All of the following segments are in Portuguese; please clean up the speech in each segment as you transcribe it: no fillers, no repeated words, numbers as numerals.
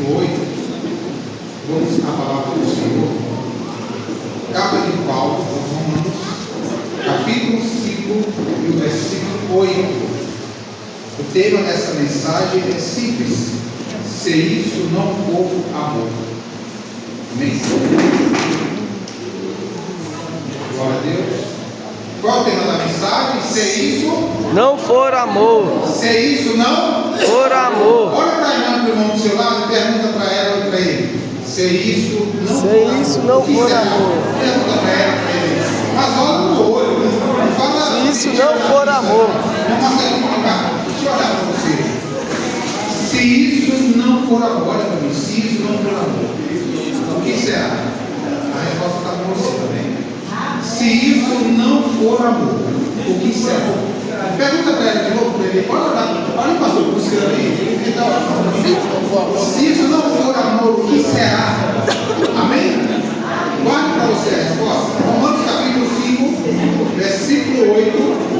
versículo 8, vamos à palavra do Senhor. Carta de Paulo aos Romanos, capítulo 5 e o versículo 8. O tema dessa mensagem é simples: se isso não for amor. Amém? Glória a Deus. Qual é o tema da mensagem? Se isso não for amor. Se isso não for amor. Olha para a irmã do irmão do seu lado e pergunta para ela e para ele: se isso não for amor. Pergunta para ela e para ele. Mas olha no olho. Fala, se isso não for amor. Não consegue colocar. Deixa eu olhar para você. Se isso não for amor, olha para mim. Se isso não for amor, o que será? A resposta está com você também. Se isso não for amor, o que será? Pergunta para ela de novo, para ele. Olha o pastor buscando aí. Se isso não for amor, o que será? Amém? Guarde para você a resposta. Romanos capítulo 5, versículo 8.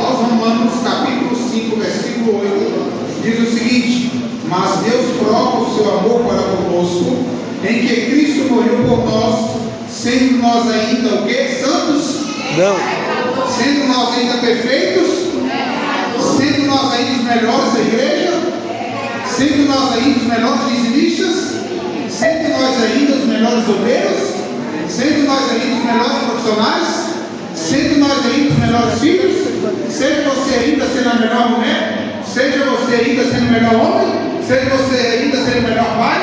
Aos Romanos capítulo 5, versículo 8. Diz o seguinte: mas Deus prova o seu amor para conosco, em que Cristo morreu por nós, sendo nós ainda o que? Santos? Não. Sendo nós ainda perfeitos? Sendo nós ainda os melhores da igreja? Sendo nós ainda os melhores dizimistas? Sendo nós ainda os melhores obreiros? Sendo nós ainda os melhores profissionais? Sendo nós ainda os melhores filhos? Seja você ainda sendo a melhor mulher? Seja você ainda sendo o melhor homem? Seja você ainda sendo o melhor pai?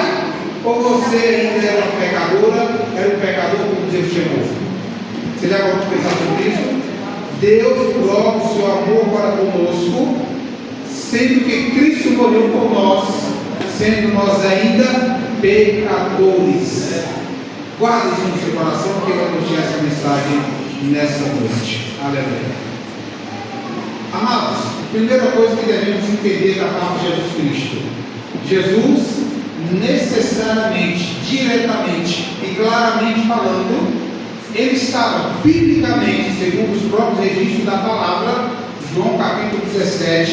Ou você ainda era uma pecadora, era um pecador como Deus chamou? Você já pode pensar sobre isso? Deus prova o seu amor para conosco, sendo que Cristo morreu por nós, sendo nós ainda pecadores. Guarde isso no seu coração, porque vai deixar essa mensagem nessa noite. Aleluia. Amados, a primeira coisa que devemos entender da palavra de Jesus Cristo: Jesus necessariamente, diretamente e claramente falando, ele estava biblicamente, segundo os próprios registros da palavra, João capítulo 17,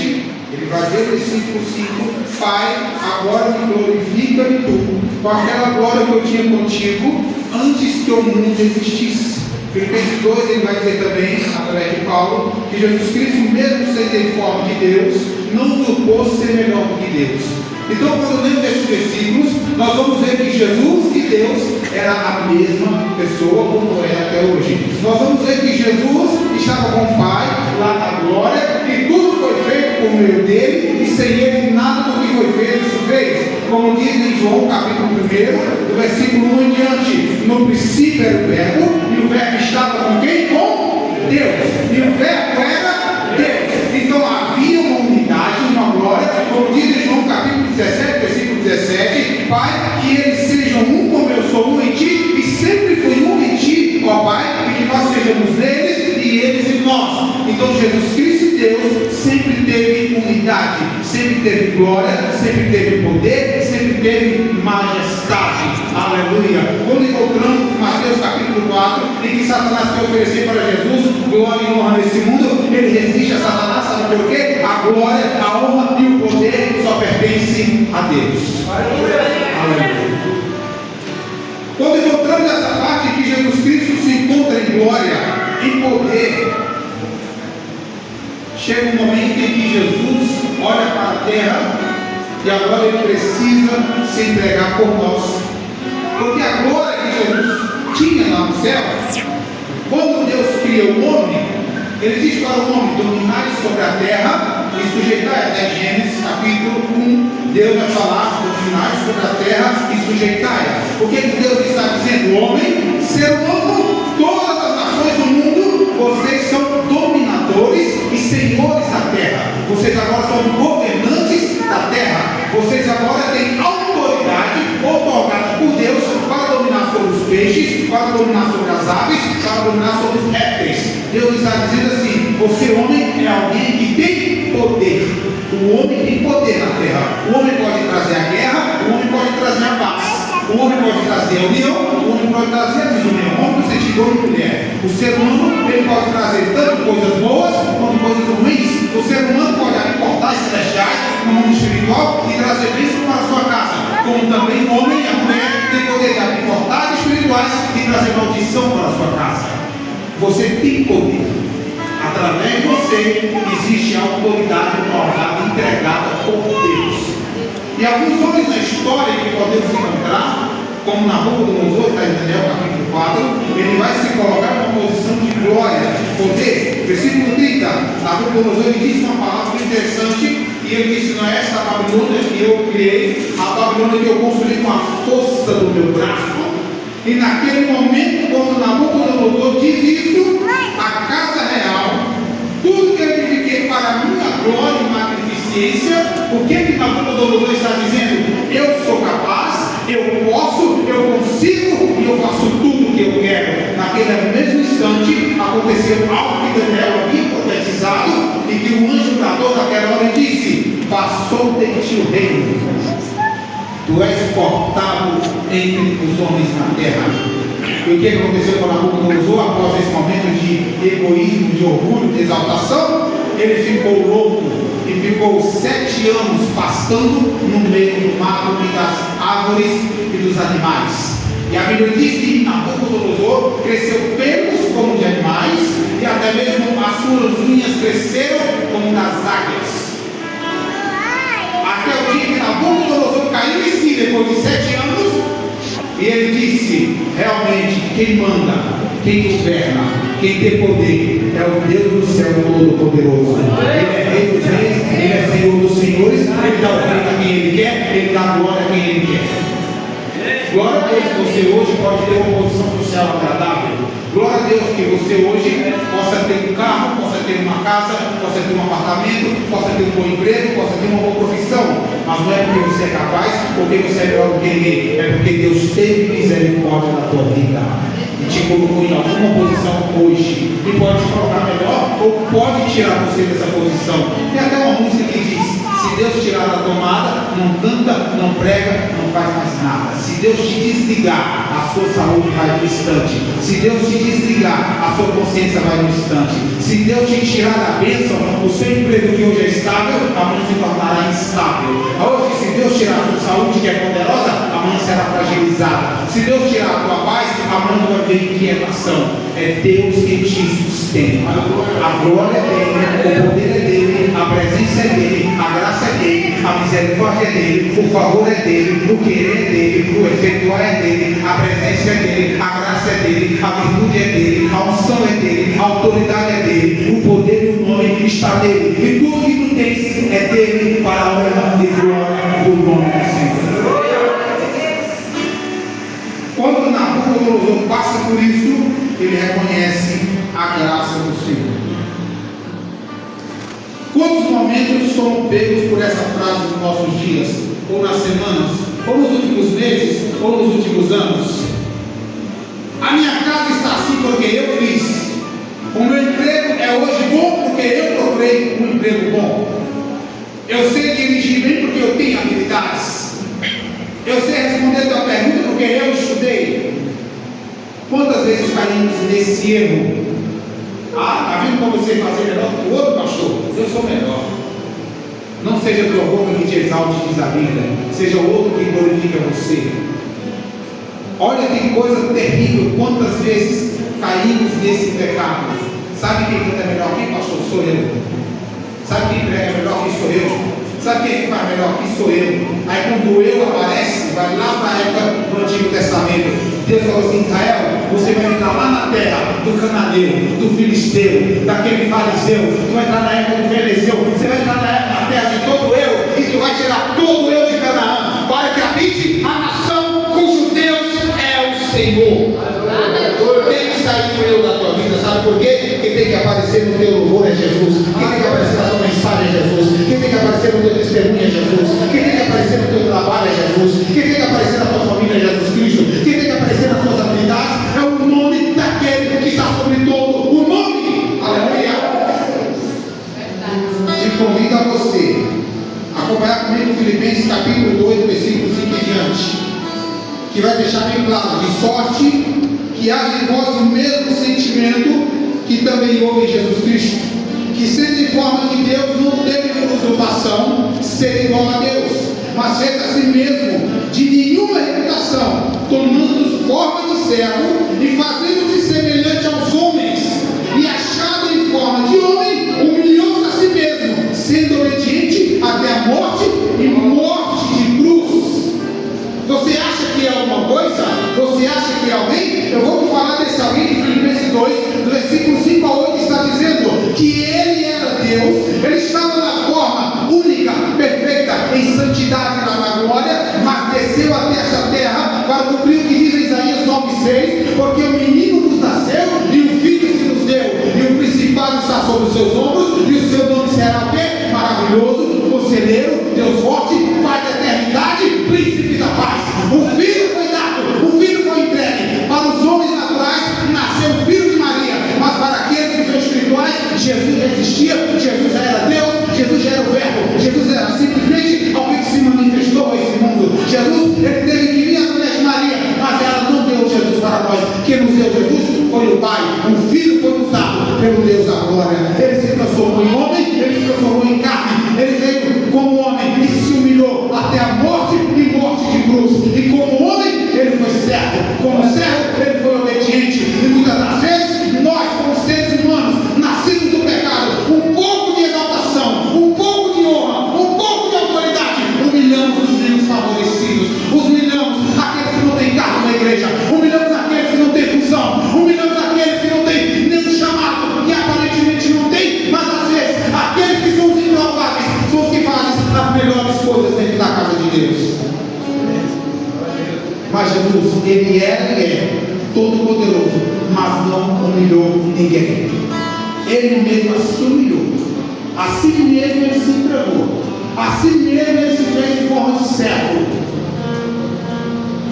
ele vai ver o versículo 5: Pai, agora me glorifica-me tu, com aquela glória que eu tinha contigo, antes que o mundo existisse. Filipenses 2, ele vai dizer também, através de Paulo, que Jesus Cristo, mesmo sendo em forma de Deus, não usurpou ser melhor do que Deus. Então, quando lemos esses versículos, nós vamos ver que Jesus e Deus era a mesma pessoa, como é até hoje. Nós vamos ver que Jesus estava com o Pai, lá na glória, e tudo foi feito por meio dele, e sem ele nada do que foi feito se fez. Como diz em João capítulo 1, do versículo 1 em diante: no princípio era o verbo, e o verbo estava com quem? Com Deus. E o verbo era Deus. Então havia uma unidade, uma glória, como diz em João capítulo 17, versículo 17: Pai, que eles sejam um como eu sou um em ti, e sempre fui um em ti, ó Pai, e que nós sejamos neles e eles em nós. Então Jesus Cristo e Deus sempre teve unidade, sempre teve glória, sempre teve poder, sempre teve majestade. Aleluia. Quando encontramos Mateus capítulo 4, em que Satanás quer oferecer para Jesus glória e honra nesse mundo, ele resiste a Satanás, sabe por quê? A glória, a honra e o poder só pertencem a Deus. Aleluia. Quando encontramos essa parte em que Jesus Cristo se encontra em glória, em poder, chega um momento em que Jesus olha para a terra e agora ele precisa se entregar por nós. Porque a glória que Jesus tinha lá no céu, quando Deus cria o homem, ele diz para o homem: dominai sobre a terra e sujeitai. Até Gênesis capítulo 1, Deus vai falar: dominai sobre a terra e sujeitai. O que Deus está dizendo? Homem, ser humano, todas as nações do mundo, vocês são dominadores e senhores da terra. Vocês agora são governantes da terra. Vocês agora têm autoridade otorgada por Deus para dominar sobre os peixes, para dominar sobre as aves, para dominar sobre os répteis. Deus está dizendo assim: você, homem, é alguém que tem poder. O homem tem poder na terra. O homem pode trazer a guerra, o homem pode trazer a paz. O homem pode trazer a união, o homem pode trazer a desunião. O homem precisa de homem e mulher. O ser humano, ele pode trazer tanto coisas boas quanto coisas ruins. O ser humano pode abrir portais celestiais no mundo espiritual e trazer bênção para a sua casa. você existe autoridade morada entregada por Deus. E alguns homens na história que podemos encontrar, como Nabucodonosor, está em Daniel capítulo 4, ele vai se colocar numa posição de glória, de poder. Versículo 30, Nabucodonosor ele disse uma palavra interessante, e ele disse: não é esta Babilônia que eu criei, a Babilônia que eu construí com a força do meu braço. E naquele momento, quando Nabucodonosor diz isso, a casa real, tudo que eu edifiquei para a minha glória e magnificência, o que Nabucodonosor está dizendo? Eu sou capaz, eu posso, eu consigo e eu faço tudo o que eu quero. Naquele mesmo instante aconteceu algo que Daniel havia profetizado, e que o anjo bradou naquela hora e disse: passou de ti o reino, tu és cortado entre os homens na terra. E o que aconteceu com Nabucodonosor após esse momento de egoísmo, de orgulho, de exaltação? Ele ficou louco e ficou 7 anos pastando no meio do mato e das árvores e dos animais. E a Bíblia diz que Nabucodonosor cresceu pelos como de animais, e até mesmo as suas unhas cresceram como das águias. Até o dia que Nabucodonosor caiu em si depois de 7 anos, e ele disse: realmente quem manda, quem governa, quem tem poder é o Deus do céu Todo-Poderoso. Ele é Rei dos Reis, Ele é Senhor dos Senhores, Ele dá o reino a quem Ele quer, Ele dá a glória a quem Ele quer. Glória a Deus que você hoje pode ter uma posição social agradável. Glória a Deus que você hoje possa ter um carro, possa ter uma casa, possa ter um apartamento, possa ter um bom emprego, possa ter uma boa profissão. Mas não é porque você é capaz, porque você é melhor do que ninguém. É porque Deus teve misericórdia na tua vida e te colocou em alguma posição hoje, e pode te colocar melhor ou pode tirar você dessa posição. Tem até uma música que diz: se Deus tirar da tomada, não canta, não prega, não faz mais nada. Se Deus te desligar, a sua saúde vai no instante. Se Deus te desligar, a sua consciência vai no instante. Se Deus te tirar da bênção, o seu emprego que hoje é estável, amanhã se tornará instável. Hoje, se Deus tirar a sua saúde que é poderosa, amanhã será fragilizada. Se Deus tirar a tua paz, amanhã vai haver inquietação. É Deus que te sustenta. A glória é dele, o poder é dele, a presença é dele, a graça é dele, a misericórdia é dele, o favor é dele, o querer é dele, o efetuar é dele, a presença é dele, a graça é dele, a virtude é dele, a unção é dele, a autoridade é dele, o poder e o nome está nele, e tudo que tu tens é dele, para a honra e glória do nome do Senhor. Quando Nabucodonosor passa por isso, ele reconhece a graça do Senhor. Quantos momentos somos pegos por essa frase nos nossos dias, ou nas semanas, ou nos últimos meses, ou nos últimos anos? A minha casa está assim porque eu fiz. O meu emprego é hoje bom porque eu procurei um emprego bom. Eu sei dirigir bem porque eu tenho habilidades. Eu sei responder a tua pergunta porque eu estudei. Quantas vezes caímos nesse erro? Está vendo como você fazer melhor que o outro, pastor? Eu sou melhor. Não seja a tua boca que te exalte, diz a Bíblia. Seja o outro que glorifica você. Olha que coisa terrível. Quantas vezes caímos nesse pecado? Sabe quem canta melhor aqui, pastor? Sou eu. Sabe quem prega melhor aqui? Sou eu. Sabe quem faz melhor aqui? Sou eu. Aí quando eu aparece, vai lá para a época do Antigo Testamento. Deus falou assim: Israel, você vai entrar lá na terra do cananeu, do filisteu, daquele fariseu. Tu vai entrar na época do Felezeu. Você vai entrar na terra de todo eu, e tu vai tirar todo eu de Canaã, para que habite a nação cujo Deus é o Senhor. Tem que sair do eu da tua vida, sabe por quê? Quem tem que aparecer no teu louvor é Jesus. Quem tem que aparecer na tua mensagem é Jesus. Quem tem que aparecer no teu testemunho é Jesus. Quem tem que aparecer no teu trabalho é Jesus. Quem tem que aparecer na tua família é Jesus Cristo. Quem tem que aparecer nas tuas habilidades é o nome daquele que está sobre todo o nome. Aleluia. Te convido a você a acompanhar comigo Filipenses capítulo 2, versículo 5 em diante, que vai deixar bem claro: de sorte que haja em vós o mesmo sentimento que também houve em Jesus Cristo, que sendo em forma de Deus, não teve por usurpação ser igual a Deus, mas fez a si mesmo de nenhuma reputação, tomando forma de servo e fazendo-se semelhante aos homens, e achado em forma de homem, humilhou 2, do versículo 5 a 8, está dizendo que Ele era Deus, Ele estava na forma única, perfeita, em santidade na glória, mas desceu até essa terra para cumprir o que diz Isaías 9,6, porque o menino nos nasceu e o filho se nos deu, e o principado está sobre os seus ombros, e o seu nome será o quê? Maravilhoso, Conselheiro, Deus forte, Pai da eternidade, Príncipe da paz. O filho foi dado, o filho foi entregue para os homens naturais, nasceu o filho de Maria, mas para aqueles que são espirituais, Jesus já existia, Jesus já era Deus, Jesus já era o Verbo, Jesus era simplesmente alguém que se manifestou a esse mundo. Jesus, ele teve que vir a mulher de Maria, mas ela não deu Jesus para nós. Quem nos deu Jesus foi o Pai, o Filho foi nos dado pelo Deus da glória. Ele se transformou em homem, ele se transformou em carne, ele veio como homem e se humilhou até a morte e morte de cruz. E como homem, ele foi servo, como servo, ele foi obediente. E muitas das vezes, nós, como seres humanos, nascidos do pecado, um pouco de exaltação, um pouco de honra, um pouco de autoridade, humilhamos os menos favorecidos, humilhamos aqueles que não têm cargo na igreja, humilhamos aqueles que não têm função, humilhamos aqueles que não têm nenhum chamado, que aparentemente não tem, mas às vezes aqueles que são os improváveis são os que fazem as melhores coisas dentro da casa de Deus. Mas Jesus, ele é todo poderoso, mas não humilhou ninguém. Ele mesmo se humilhou, a si mesmo ele se entregou, a si mesmo ele se fez em forma de servo,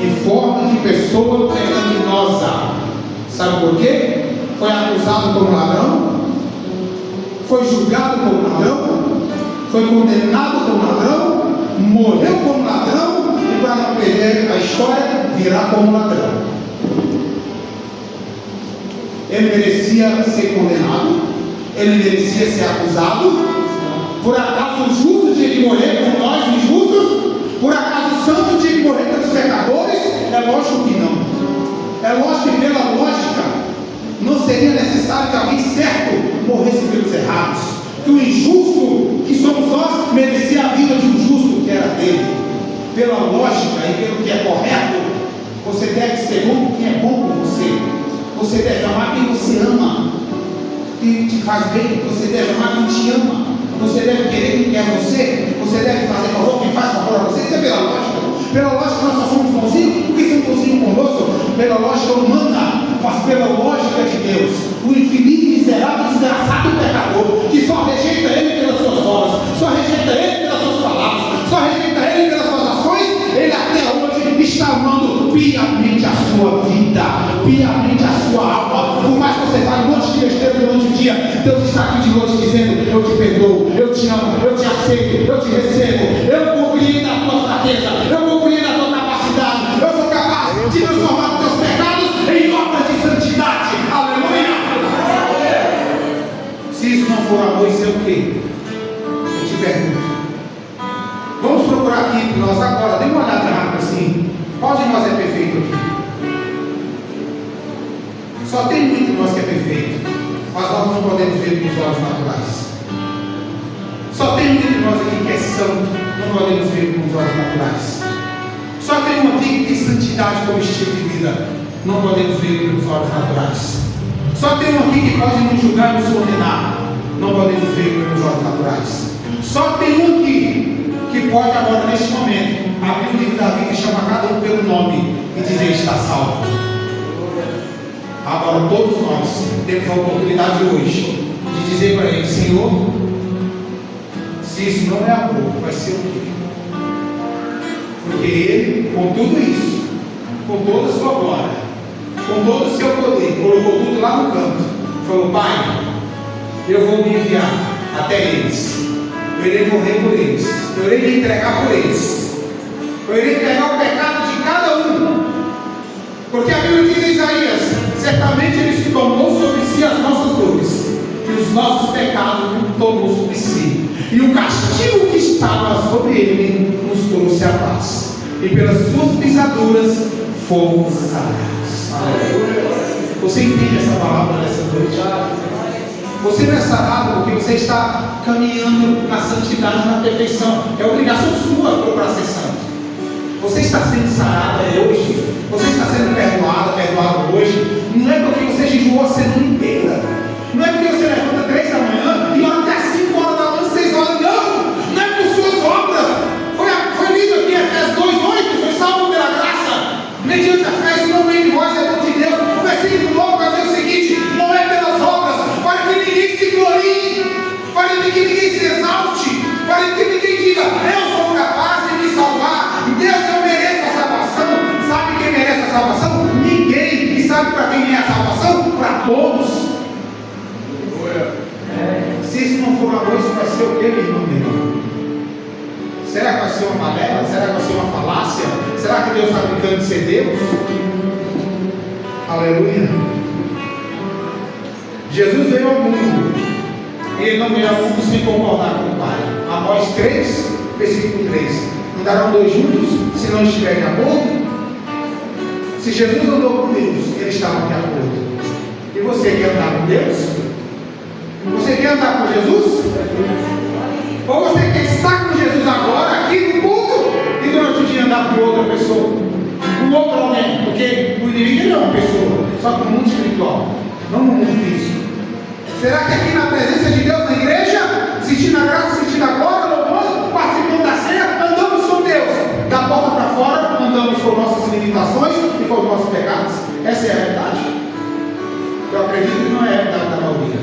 em forma de pessoa pecaminosa. Sabe por quê? Foi acusado como ladrão, foi julgado como ladrão, foi condenado como ladrão, morreu como ladrão, e para não perder a história, virá como ladrão. Ele merecia ser condenado, ele merecia ser acusado. Por acaso o justo tinha que morrer por nós injustos? Por acaso o santo tinha que morrer pelos pecadores? É lógico que não. É lógico que pela lógica não seria necessário que alguém certo morresse pelos errados, que o injusto, que somos nós, merecia a vida de um justo que era dele. Pela lógica e pelo que é correto, você deve ser bom com quem é bom com você. Você deve amar quem você ama, quem te faz bem. Você deve amar quem te ama. Você deve querer quem quer você. Você deve fazer favor quem faz favor a você. Isso é pela lógica. Pela lógica nós só somos bonzinhos porque somos bonzinhos conosco. Pela lógica humana, mas pela lógica de Deus, o infeliz, miserável, desgraçado pecador, que só rejeita Ele pelas suas obras, só rejeita Ele pelas suas palavras, só rejeita Ele pelas suas ações. Ele até hoje está amando piamente a sua vida, piamente a sua alma. Por mais que você fale um monte de besteira durante o dia, Deus está aqui de noite dizendo: eu te perdoo, eu te amo, eu te aceito, eu te recebo, eu compreendo a tua fraqueza, eu compreendo a tua capacidade, eu sou capaz de transformar os teus pecados em obras de santidade. Aleluia! Se isso não for amor, isso é o quê? Eu te pergunto. Vamos procurar aqui para nós agora, dê uma olhada rápida assim. Qual de nós é perfeito aqui? Só tem um entre nós que é perfeito, mas nós não podemos ver com os olhos naturais. Só tem um entre nós aqui que é santo, não podemos ver com os olhos naturais. Só tem um aqui que tem santidade como estilo de vida, não podemos ver com os olhos naturais. Só tem um aqui que pode nos julgar e nos condenar, não podemos ver com os olhos naturais. Só tem um aqui que pode agora, neste momento, abrir o livro da vida e chamar cada um pelo nome e dizer: está salvo. Agora todos nós temos a oportunidade hoje de dizer para Ele: Senhor, se isso não é amor, vai ser o quê? Porque Ele, com tudo isso, com toda a sua glória, com todo o seu poder, colocou tudo lá no canto, falou: Pai, eu vou me enviar até eles, eu irei morrer por eles, eu irei me entregar por eles, eu irei pegar o pecado de cada um, porque a Bíblia diz em Isaías: certamente Ele se tomou sobre si as nossas dores, e os nossos pecados tomou sobre si, e o castigo que estava sobre Ele nos trouxe a paz, e pelas suas pisaduras fomos sarados. Você entende essa palavra nessa noite? Você não é sarado porque você está caminhando na santidade, na perfeição. É obrigação sua procurar ser santo. Você está sendo sarado hoje, você está sendo perdoado hoje, não é porque você jejuou jejuou a semana inteira. Não é porque você levanta 3 da manhã e ora até 5 horas da manhã, 6 horas, não é por suas obras. Foi lido aqui Efésios 2:8, foi salvo pela graça, mediante a fé, isso não vem de vós, é dom de Deus. O versículo logo vai dizer o seguinte: não é pelas obras, para que ninguém se glorie, para que ninguém se exalte, para que ninguém diga, eu sou capaz de me salvar, Deus, eu mereço a salvação. Sabe quem merece a salvação? Ninguém. E sabe para quem é a salvação? Para todos. Se isso não for amor, isso vai ser o que, meu irmão? Será que vai ser uma balela? Será que vai ser uma falácia? Será que Deus está brincando de ser Deus? Aleluia. Jesus veio ao mundo, e Ele não veio ao mundo sem concordar com o Pai. Amós 3, versículo 3. Andarão 2 juntos se não estiverem de acordo? Se Jesus andou com Deus, eles estavam de acordo. E você quer andar com Deus? Você quer andar com Jesus? Ou você quer estar com Jesus agora, aqui no culto, e durante o dia andar com outra pessoa? Com outro homem? Porque o inimigo não é uma pessoa, só que no mundo espiritual, não no mundo físico. Será que aqui na presença de Deus na igreja, sentindo a graça, sentindo a glória, louvando, participando da ceia, andamos com Deus? Da porta para fora, andamos com nossas limitações e com os nossos pecados? Essa é a realidade? Eu acredito que não é a realidade da maioria.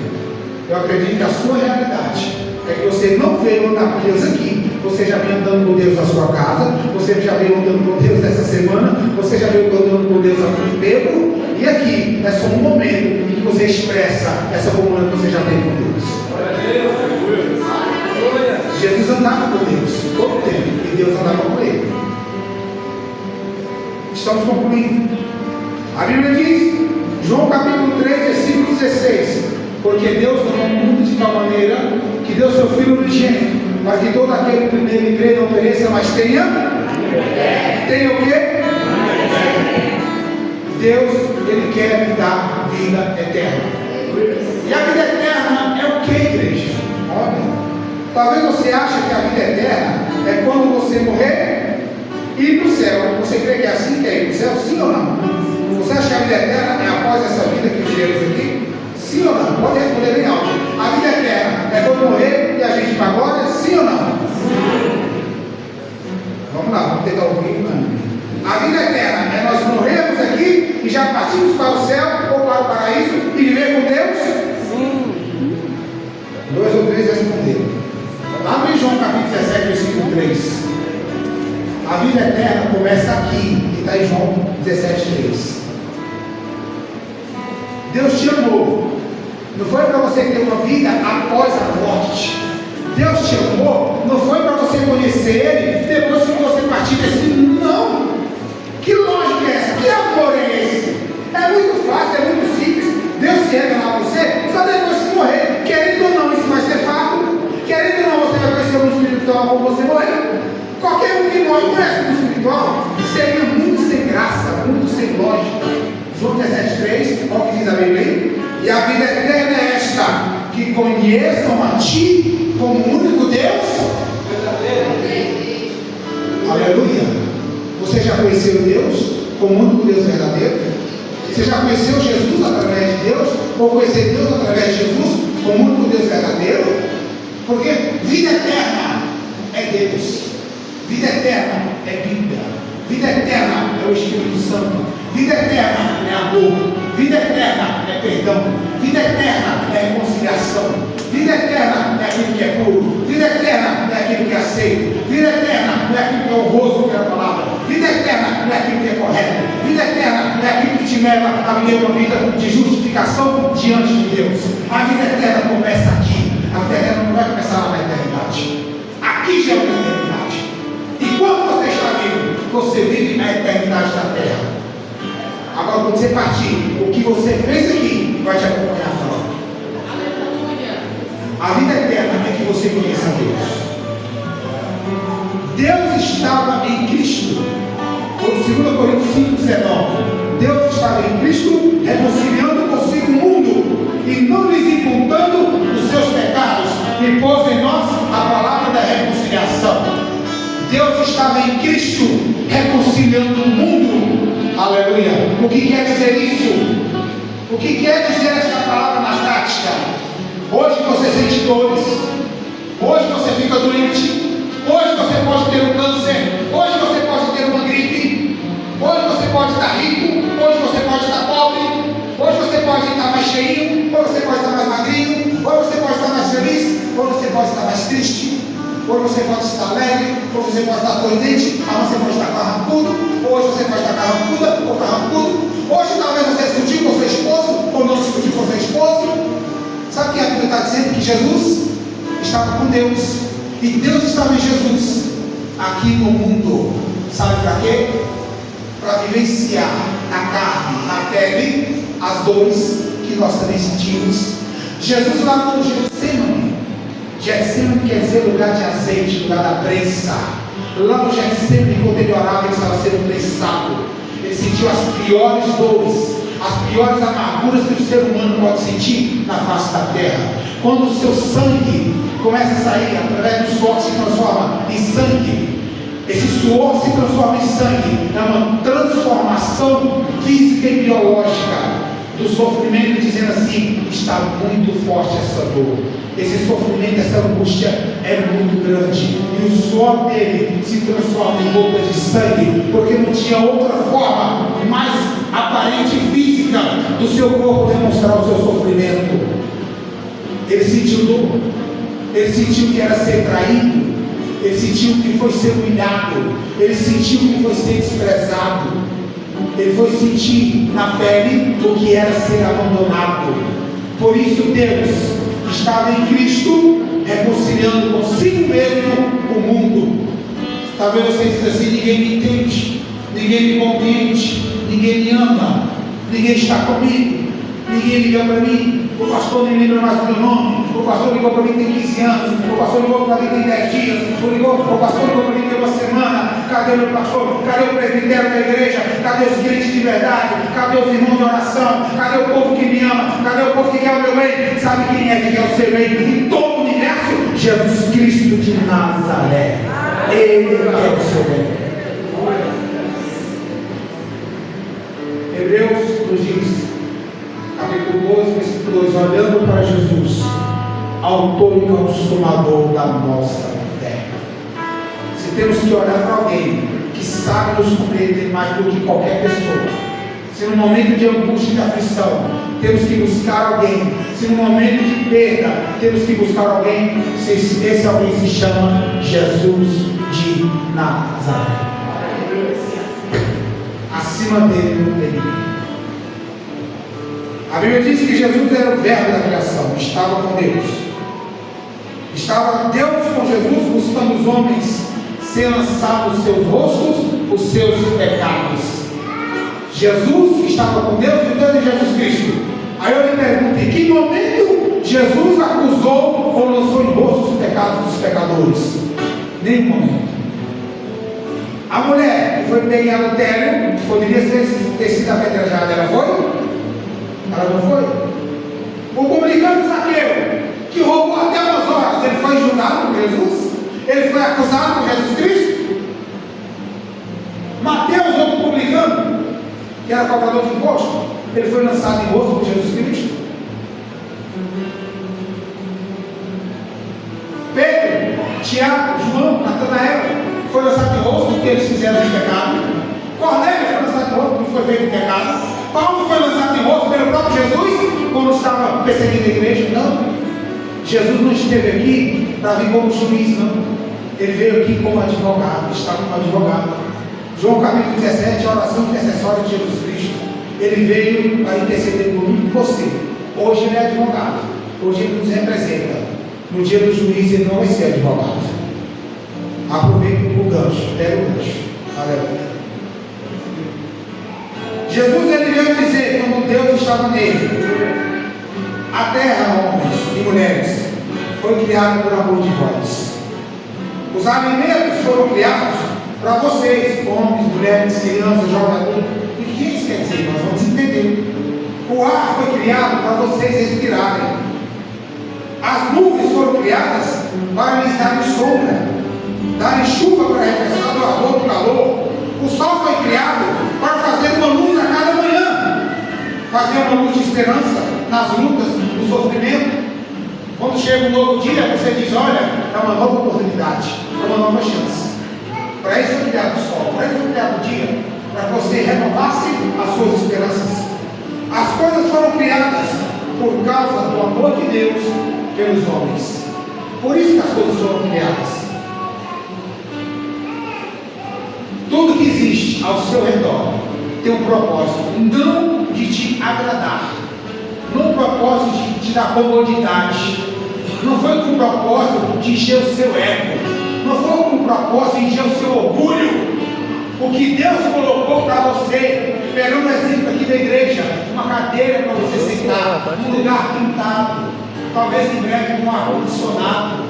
Eu acredito que a sua realidade é que você não veio andar com Deus aqui. Você já veio andando com Deus na sua casa, você já veio andando com Deus nessa semana, você já veio andando com Deus há muito tempo, e aqui é só um momento em que você expressa essa comunhão que você já tem com Deus. Jesus andava com Deus todo o tempo, e Deus andava com ele. Estamos concluindo. A Bíblia diz, João capítulo 3, versículo 16: porque Deus amou o mundo de tal maneira que deu seu Filho unigênito, para que todo aquele que nele crê não pereça, mas tenha o quê? Deus, Ele quer me dar vida eterna. E a vida eterna é o que, igreja? Olha, talvez você ache que a vida eterna é quando você morrer e ir para o céu. Você crê que é assim, que é ir para o céu? Sim ou não? Você acha que a vida eterna é após essa vida que vivemos aqui? Sim ou não? Pode responder bem alto. A vida eterna é quando morrer e a gente ir para a glória? Sim ou não? Sim. Vamos lá, vamos tentar ouvir. A vida eterna é nós morrermos aqui e já partimos para o céu ou para o paraíso e viver com Deus? Sim. 2 ou 3 responderam. Abre João capítulo 17, versículo 3. A vida eterna começa aqui, que está em João 17, 3. Deus te amou. Não foi para você ter uma vida após a morte. Deus te amou. Não foi para você conhecer Ele depois que você partir desse mundo. Não. Que lógica é essa? Que amor é esse? É muito fácil, é muito simples. Deus se revela a você só depois que morrer. Querendo ou não, isso vai ser fato. Querendo ou não, você vai conhecer o mundo espiritual quando você morrer. Qualquer um que morre conhece o mundo espiritual. Seria muito sem graça, muito sem lógica. João 17,3, olha o que diz a Bíblia aí. E a vida eterna é esta, que conheçam a Ti como o único Deus verdadeiro. Aleluia. Você já conheceu Deus como o único Deus verdadeiro? Você já conheceu Jesus através de Deus? Ou conhecer Deus através de Jesus como o único Deus verdadeiro? Porque vida eterna é Deus. Vida eterna é Bíblia. Vida eterna é o Espírito Santo. Vida eterna é amor. Vida eterna é perdão. Vida eterna é reconciliação. Vida eterna é aquilo que é puro. Vida eterna é aquilo que é aceito. Vida eterna é aquilo que é honroso pela palavra. Vida eterna é aquilo que é correto. Vida eterna é aquilo que te leva a viver uma vida de justificação diante de Deus. A vida eterna começa aqui. A vida eterna não vai começar lá na eternidade. Aqui já é uma eternidade. E quando você está vivo, você vive na eternidade da terra. Agora, quando você partir, o que você fez aqui vai te acompanhar para lá. A vida eterna é que você conheça Deus. Deus estava em Cristo. 2 Coríntios 5,19. Deus estava em Cristo, reconciliando consigo o mundo e não lhes imputando os seus pecados, e pôs em nós a palavra da reconciliação. Deus estava em Cristo, reconciliando o mundo. Aleluia. O que quer dizer isso? O que quer dizer esta palavra na prática? Hoje você sente dores, hoje você fica doente, hoje você pode ter um câncer, hoje você pode ter uma gripe, hoje você pode estar rico, hoje você pode estar pobre, hoje você pode estar mais cheio, ou você pode estar mais magrinho, ou você pode estar mais feliz, ou você pode estar mais triste, ou você pode estar alegre, ou você pode estar sorridente, ou você pode estar carrancudo, hoje você pode estar carrancuda ou carrancudo. Hoje talvez você discutiu com seu esposo, ou não discutiu com seu esposo. Sabe o que a Bíblia está dizendo? Que Jesus estava com Deus, e Deus estava em Jesus, aqui no mundo. Sabe para quê? Para vivenciar na carne, na pele, as dores que nós também sentimos. Jesus lá no Getsemane. Getsemane quer dizer lugar de azeite, lugar da prensa. Lá no Getsemane, quando ele orava, ele estava sendo prensado. Ele sentiu as piores dores, as piores amarguras que o ser humano pode sentir na face da terra. Quando o seu sangue começa a sair, através do suor se transforma em sangue. Esse suor se transforma em sangue. É uma transformação física e biológica do sofrimento, dizendo assim: está muito forte essa dor, esse sofrimento, essa angústia é muito grande, e o suor dele se transforma em gotas de sangue, porque não tinha outra forma mais aparente e física do seu corpo demonstrar o seu sofrimento. Ele sentiu dor, ele sentiu que era ser traído, ele sentiu que foi ser humilhado, ele sentiu que foi ser desprezado. Ele foi sentir na pele o que era ser abandonado. Por isso Deus estava em Cristo, reconciliando consigo mesmo o mundo. Talvez você diga assim: ninguém me entende, ninguém me compreende, ninguém me ama, ninguém está comigo, ninguém liga para mim, o pastor nem lembra mais do meu nome, o pastor ligou para mim tem 15 anos, o pastor ligou para mim tem 10 dias, o pastor ligou para mim tem uma semana. Cadê o meu pastor? Cadê o presbitério da igreja? Cadê os crentes de verdade? Cadê os irmãos de oração? Cadê o povo que me ama? Cadê o povo que quer o meu bem? Sabe quem é que quer o seu bem em todo o universo? Jesus Cristo de Nazaré. Ele quer o seu bem. Hebreus nos diz, capítulo 12, versículo 2: olhando para Jesus, autor e consumador da nossa fé. Se temos que olhar para alguém que sabe nos compreender mais do que qualquer pessoa, se no momento de angústia e de aflição temos que buscar alguém, se no momento de perda temos que buscar alguém, esse alguém se chama Jesus de Nazaré. Acima dele não tem ninguém. A Bíblia diz que Jesus era o verbo da criação, estava com Deus. Estava Deus com Jesus, buscando os homens ser lançados os seus rostos, os seus pecados. Jesus estava com Deus e Deus em Jesus Cristo. Aí eu lhe pergunto: em que momento Jesus acusou ou lançou em rosto os pecados dos pecadores? Nenhum momento. A mulher que foi pega em adultério poderia ter sido apedrejada, ela foi? Ela não foi? O publicano Zaqueu, que roubou até umas horas, ele foi julgado por Jesus? Ele foi acusado por Jesus Cristo? Mateus, outro publicano, que era cobrador de imposto, ele foi lançado em rosto por Jesus Cristo? Pedro, Tiago, João, Natanael, foi lançado em rosto porque eles fizeram de pecado. Cornélio foi lançado em rosto porque foi feito de pecado. Paulo foi lançado em rosto pelo próprio Jesus quando estava perseguindo a igreja. Não, Jesus não esteve aqui para vir como juiz, não. Ele veio aqui como advogado, está como advogado. João capítulo 17, a oração intercessória de Jesus Cristo. Ele veio para interceder por mim e por você. Hoje ele é advogado, hoje ele nos representa. No dia do juízo ele não vai ser advogado. Aproveite o gancho, pega o gancho. Aleluia. Jesus ele veio dizer, quando Deus estava nele: a terra, homens e mulheres, foi criada por amor de vós. Os alimentos foram criados para vocês, homens, mulheres, crianças, jogadores. E o que isso quer dizer? Nós vamos entender. O ar foi criado para vocês respirarem. As nuvens foram criadas para lhes darem sombra, darem chuva para refrescar do ardor do calor. O sol foi criado para fazer uma luz a cada manhã, fazer uma luz de esperança nas lutas, no sofrimento. Quando chega um novo dia, você diz: olha, é uma nova oportunidade, é uma nova chance. Para isso foi criado o sol, para isso foi criado o dia, para que você renovasse as suas esperanças. As coisas foram criadas por causa do amor de Deus pelos homens. Por isso que as coisas foram criadas. Tudo que existe ao seu redor tem um propósito, não de te agradar, não um propósito de te dar comodidade, não foi com o propósito de encher o seu ego, não foi com o propósito de encher o seu orgulho. O que Deus colocou para você, pegando o exemplo aqui da igreja, uma cadeira para você sentar, um lugar pintado, talvez em breve com ar-condicionado,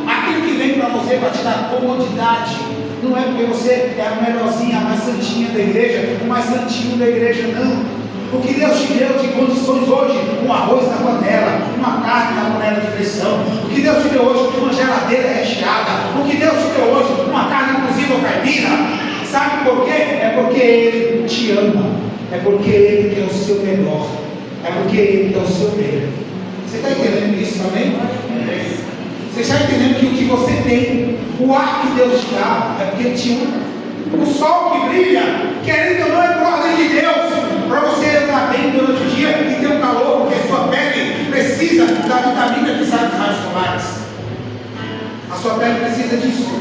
aquilo que vem para você para te dar comodidade. Não é porque você é a melhorzinha, a mais santinha da igreja, o mais santinho da igreja, não. O que Deus te deu de condições hoje, um arroz na panela, uma carne na panela de pressão. O que Deus te deu hoje, uma geladeira recheada. O que Deus te deu hoje, uma carne cozida ou caipira. Sabe por quê? É porque Ele te ama. É porque Ele quer o seu melhor. É porque Ele quer o seu bem. Você está entendendo isso também? Você está entendendo que o que você tem, o ar que Deus te dá, é porque Ele te ama. O sol que brilha, querendo ou não, é por ordem de Deus, para você estar bem durante o dia e ter um calor, porque sua pele precisa da vitamina que sai dos raios solares. A sua pele precisa disso.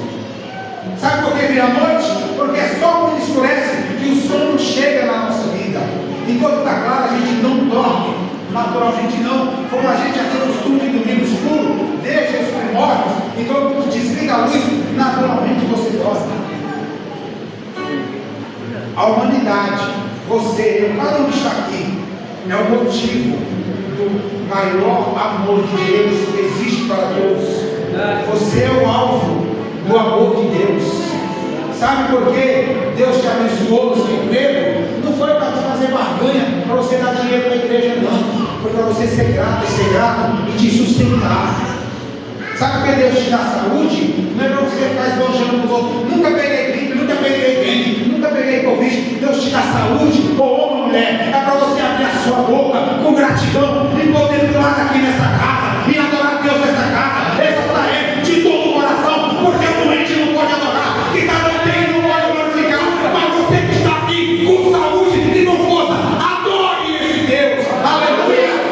Sabe por que vira noite? Porque é só quando escurece que o sono chega na nossa vida. Enquanto está claro, a gente não dorme. Naturalmente não. Como a gente já tem o costume de dormir no escuro, desde os primórdios, então quando desliga a luz, naturalmente você dorme. A humanidade, você, eu, cada um que está aqui, é o motivo do maior amor de Deus que existe para todos. Você é o alvo do amor de Deus. Sabe por quê? Deus te abençoou no seu emprego? Não foi para te fazer barganha, para você dar dinheiro para a igreja, não. Foi para você ser grato e te sustentar. Sabe por que Deus te dá saúde? Não é para você ficar esbanjando com os outros. Nunca peguei gripe, nunca peguei dengue, nunca peguei Covid. Deus te dá saúde, ou homem ou mulher, é para você abrir a sua boca com gratidão e poder pular aqui nessa casa e adorar Deus nessa casa, exaltar Ele de todo o coração, porque o doente não pode adorar, que está não tem não pode glorificar, mas você que está aqui com saúde e com força, adore esse Deus, aleluia.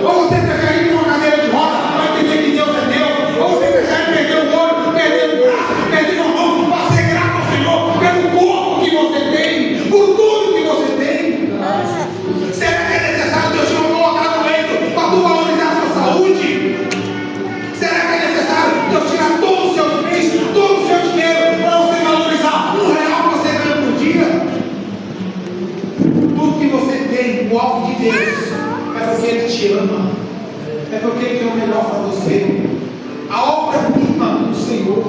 Ou você prefere ir com uma cadeira de roda para entender que Deus é Deus, ou você prefere perder o olho, perder o braço, perder a mão, para ser grato ao Senhor pelo corpo que você tem, por tudo que você tem. Será que é necessário Deus te colocar no leito para tu valorizar a sua saúde? Será que é necessário Deus tirar todos os seus bens, todo o seu dinheiro para você valorizar R$1 que você ganha por dia? Tudo que você tem, o alvo de Deus, é porque Ele te ama, é porque Ele quer o melhor para você. A obra-prima do Senhor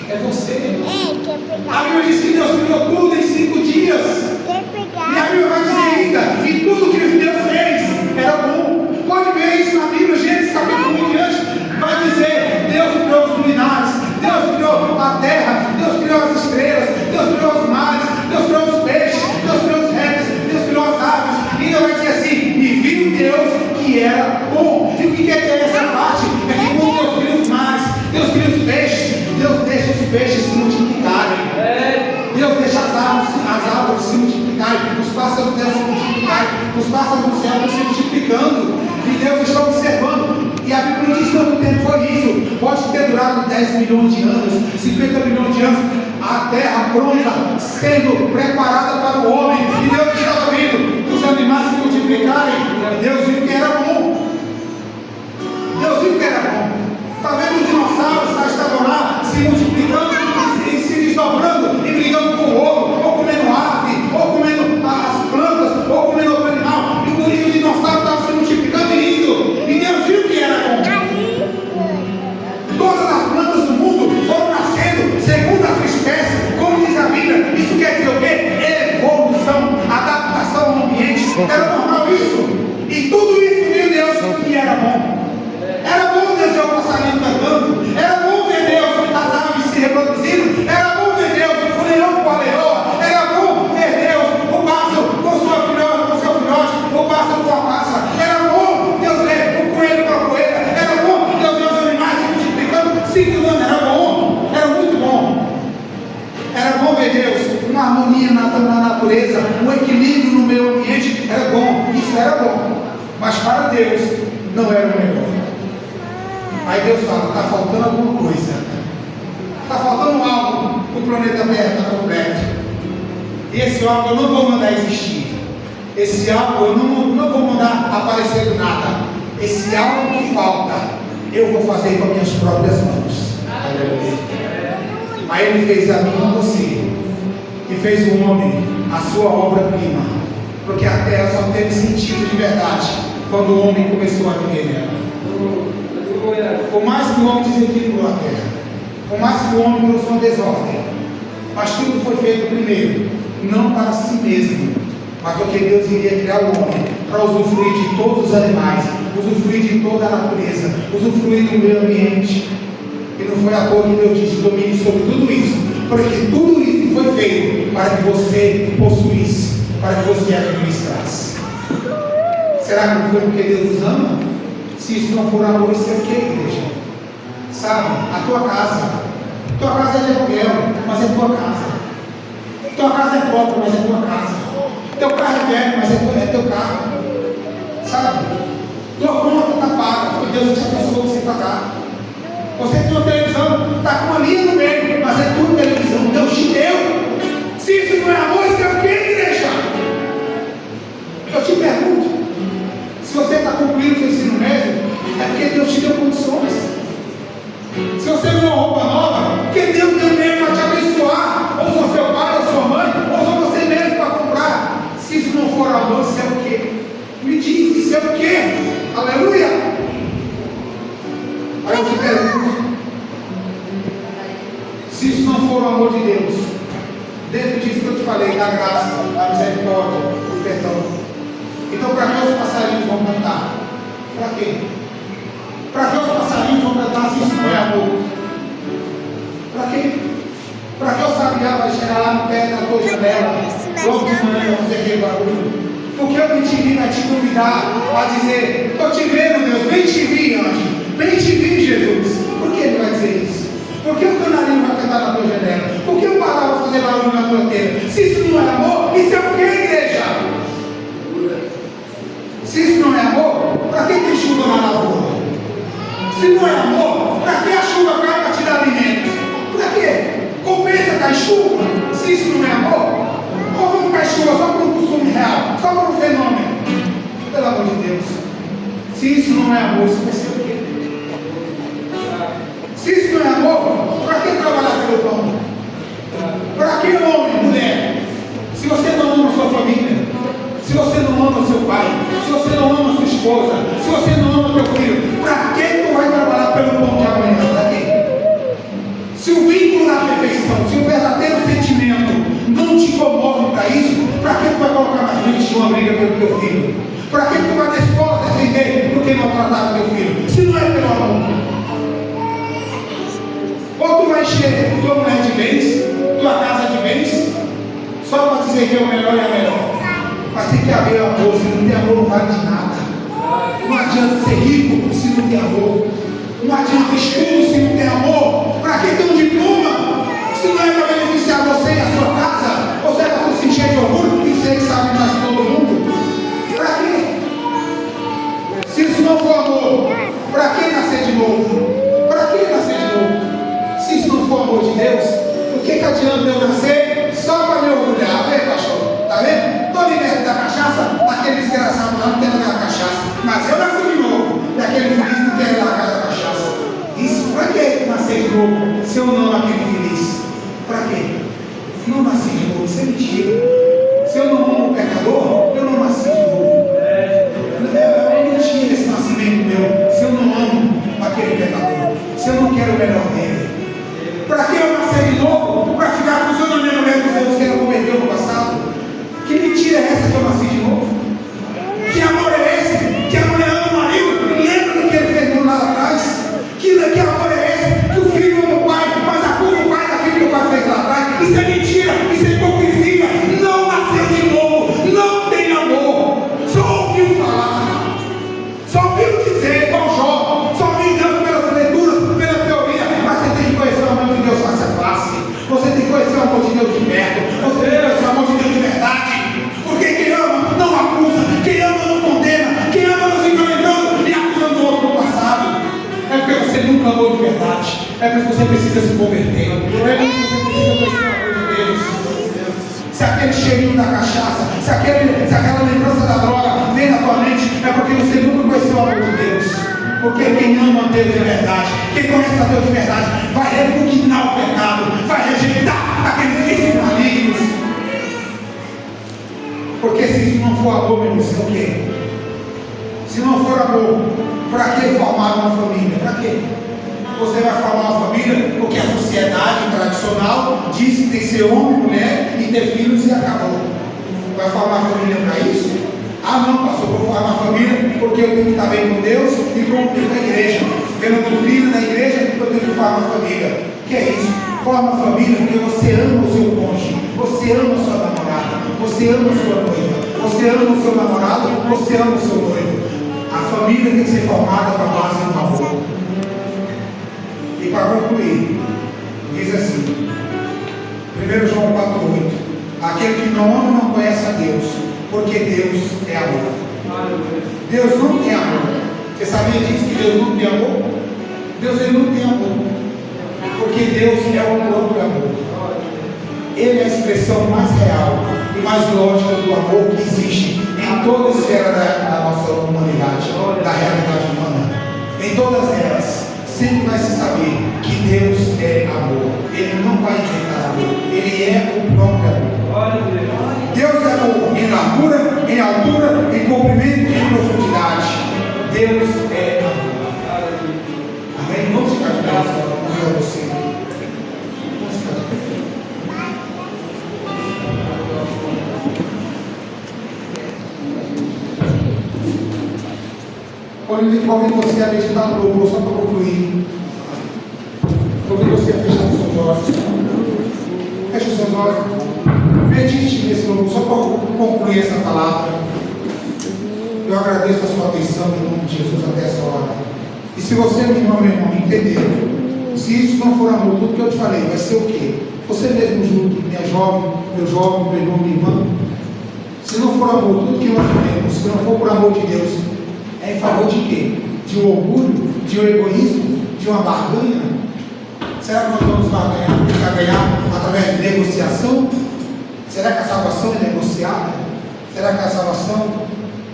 é você. A Bíblia diz que Deus criou tudo em 5 dias. E a Bíblia vai dizer ainda, e tudo que Deus fez era bom. Pode ver isso na Bíblia, Gênesis capítulo 1 em diante, vai dizer: Deus criou os luminares, Deus criou a terra, Deus criou as estrelas, Deus criou os mares, Deus criou os peixes, Deus criou os répteis, Deus criou as aves. E ainda vai dizer assim: e viu Deus que era bom. E o que quer dizer essa parte? É que quando Deus cria os mares, Deus cria os peixes, Deus deixa os peixes se multiplicarem. Deus deixa as árvores se multiplicarem, os pássaros devem se multiplicarem, os pássaros do céu estão se multiplicando, e Deus está observando. E a Bíblia diz quanto tempo foi isso. Pode ter durado 10 milhões de anos, 50 milhões de anos, a terra pronta, sendo preparada para o homem, e Deus estava vendo os animais se multiplicarem. Deus viu que era bom. Deus viu que era bom. Está vendo os dinossauros estavam lá se multiplicando e se desdobrando e brigando com o outro, ou comendo ave, ou comendo as plantas, ou comendo outro animal. E o dinossauro estava se multiplicando e indo. E Deus viu que era bom. Todas as plantas do mundo foram nascendo segundo a sua espécie, como diz a Bíblia. Isso quer dizer o quê? Evolução, adaptação ao ambiente. Era normal isso. E tudo isso viu Deus que era bom. Era bom Deus ver o passarinho cantando, era bom ver Deus as aves se reproduzindo, era bom ver Deus o leão Deus, uma harmonia na natureza, um equilíbrio no meio ambiente, era bom, isso era bom, mas para Deus não era o melhor. Aí Deus fala, está faltando alguma coisa, está faltando algo, o planeta Terra está completo, e esse algo eu não vou mandar existir, esse algo eu não vou mandar aparecer do nada, esse algo que falta, eu vou fazer com as minhas próprias mãos. Aí Ele fez a mim e você, e fez o homem a sua obra-prima, porque a terra só teve sentido de verdade quando o homem começou a viver nela. Por mais que o homem desequilibrou a terra, por mais que o homem trouxe uma desordem, mas tudo foi feito primeiro, não para si mesmo, mas porque Deus iria criar o homem para usufruir de todos os animais, usufruir de toda a natureza, usufruir do meio ambiente. E não foi à toa que Deus disse: domine sobre tudo isso, porque tudo isso foi feito para que você possuísse, para que você administrasse. Será que não foi porque Deus nos ama? Se isso não for amor, isso é o que, igreja? Sabe, a tua casa é de aluguel, mas é tua casa. Tua casa é própria, mas é tua casa. Teu carro é velho, mas é teu carro. Sabe? Tua conta está paga, porque Deus te abençoou você pagar. Você tem uma televisão, está com uma linha no meio, mas é tua televisão, Deus te deu. Se isso não é amor, isso é o que, igreja? Eu te pergunto, se você está concluindo o seu ensino médio, é porque Deus te deu condições. Se você ganhou uma roupa nova, porque Deus deu mesmo para te abençoar, ou sou seu pai, ou sua mãe, ou sou você mesmo para comprar. Se isso não for amor, isso é o quê? Me diz, isso é o quê? Aleluia! Aí eu te pergunto, se isso não for o amor de Deus, dentro disso que eu te falei, da graça, da misericórdia, do perdão, então para que os passarinhos vão cantar? Para quê? Para que os passarinhos vão cantar se isso não é amor? Para quê? Para que o sabiá vai chegar lá no pé da tua janela, logo de manhã, fazer aquele barulho? Porque eu me te vi, vai te convidar a dizer: estou te vendo, Deus, bem te vi, anjo. Bem te vi, Jesus. Por que Ele vai dizer isso? Por que o canarinho vai cantar na tua janela? Por que o pará vai fazer barulho na tua telha? Se isso não é amor, isso é o que, igreja? Se isso não é amor, para que tem chuva na lavoura? Se não é amor, para que a chuva cai para te dar alimentos? Para quê? Compensa cair chuva? Se isso não é amor? Ou vamos cair chuva só para um consumo real? Só para um fenômeno? Pelo amor de Deus. Se isso não é amor, isso vai ser o quê? Se isso não é amor, para que trabalhar pelo pão? Para que homem, mulher? Se você não ama a sua família, se você não ama seu pai, se você não ama sua esposa, se você não ama teu filho, para que tu vai trabalhar pelo pão de amanhã? Para quê? Se o vínculo da perfeição, se o verdadeiro sentimento não te comove para isso, para que tu vai colocar na frente de uma briga pelo teu filho? Para que tu vai na escola defender porque não tratar teu filho? Se não é pelo amor. Ou tu vai encher tua mulher de bens, tua casa de bens, só para dizer que é o melhor e a melhor. Mas tem que haver amor. Se não tem amor, não vale de nada. Não adianta ser rico se não tem amor. Não adianta estudo se não tem amor. Para que ter um diploma se não é para beneficiar você e a sua casa? Ou se é para tu se encher de orgulho e ser que sabe mais que todo mundo? Para quê? Se isso não for amor, para que nascer de novo? Para que nascer de novo? Se isso não for amor de Deus, o que adianta eu nascer só para me orgulhar? Vê, pastor, tá vendo? Estou liberto da cachaça, aquele desgraçado lá não tem lugar da cachaça, mas eu nasci de novo, e aquele feliz não quer largar da cachaça. Isso, para que nascer de novo se eu não aquele feliz? Para quê? Não nasci de novo, isso é mentira. Se eu não amo o pecador, eu não nasci de novo. É mentira esse nascimento meu, se eu não amo aquele pecador, se eu não quero o melhor dele. Para que eu nascer de novo? Para ficar acusando a minha mulher dos erros que ela cometeu no passado? Que mentira é essa que eu nasci de novo? Que amor é esse? Que a mulher ama o marido e lembra do que ele fez lá atrás? Que amor é esse? Que o filho ama o pai, mas acusa o pai daquilo que o pai fez lá atrás? Isso é mentira, isso é hipocrisia. Não nasceu de novo, não tem Se aquele cheirinho da cachaça, se aquela lembrança da droga vem na tua mente, é porque você nunca conheceu o amor de Deus. Porque quem ama Deus de verdade, quem conhece a Deus de verdade, vai repugnar o pecado, vai rejeitar aqueles vícios malignos. Porque se isso não for amor, meu Deus, o quê? Se não for amor, para que formar uma família? Para quê? Você vai formar uma família porque a sociedade tradicional diz que tem que ser homem, mulher e ter filhos e acabou. Vai formar uma família para isso? Ah não, pastor, vou formar uma família porque eu tenho que estar bem com Deus e cumprir com a igreja. Pela doutrina da igreja, eu tenho que formar uma família. Que é isso? Forma uma família porque você ama o seu cônjuge, você ama a sua namorada, você ama a sua noiva, você ama o seu namorado, você ama o seu noivo. A família tem que ser formada para a base do amor. E para concluir, diz assim, 1 João 4,8: aquele que não ama não conhece a Deus, porque Deus é amor. Deus não tem amor. Você sabia disso, que Deus não tem amor? Deus ele não tem amor, porque Deus é o próprio amor. Ele é a expressão mais real e mais lógica do amor que existe em toda a esfera da nossa humanidade, da realidade humana. Em todas elas, sempre vai se saber que Deus é amor. Ele não vai inventar amor, Ele é o próprio amor. Deus é amor em largura, em altura, em comprimento e em profundidade. Deus é amor. Amém? Vamos ficar de pé, para você. Vamos ficar de pé. Convido você a meditar no louvor, só para concluir. Convido você a fechar os seus olhos. Feche os seus olhos. Medite nesse louvor, só para concluir essa palavra. Eu agradeço a sua atenção em nome de Jesus até essa hora. E se você, meu irmão, entendeu, se isso não for amor, tudo que eu te falei, vai ser o quê? Você mesmo junto, minha jovem, meu jovem, meu irmão, minha irmã. Se não for amor, tudo que nós queremos, se não for por amor de Deus, é em favor de quê? De um orgulho? De um egoísmo? De uma barganha? Será que nós vamos barganhar através de negociação? Será que a salvação é negociada? Será que a salvação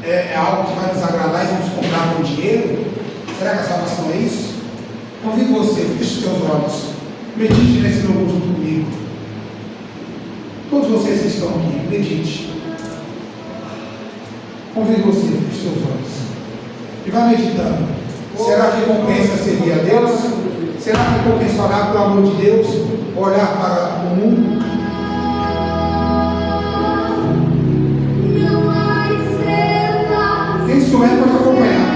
é algo que vai nos agradar e vamos comprar com dinheiro? Será que a salvação é isso? Convido você, feche os seus olhos, medite nesse louvor junto comigo. Todos vocês que estão aqui, medite. Convido você, feche os seus olhos. E vai meditando. Será que compensa servir a Deus? Será que compensa olhar para o amor de Deus? Olhar para o mundo? Isso é para acompanhar.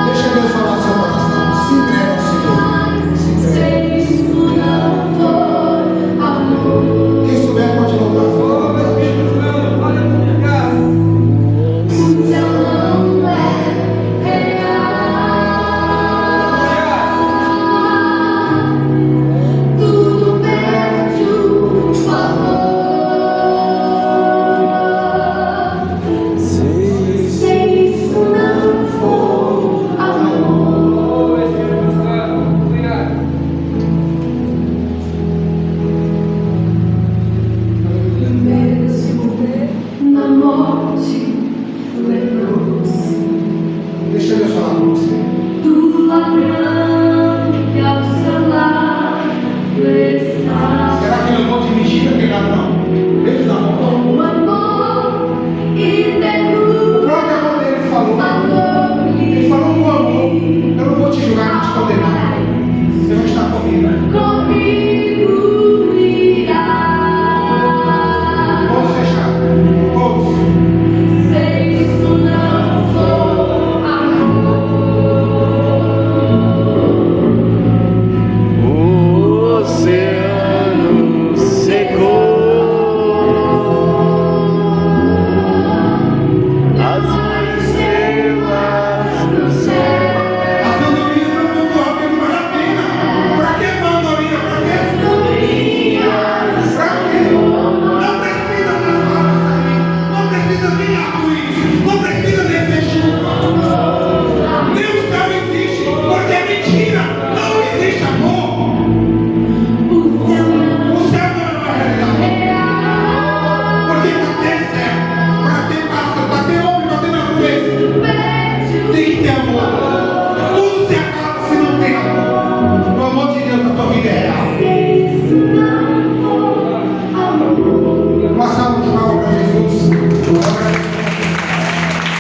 Deixa Deus falar seu coração. Se entrega ao Senhor. Se entrega. Quem souber pode louvar. amor de Deus na tua vida é real.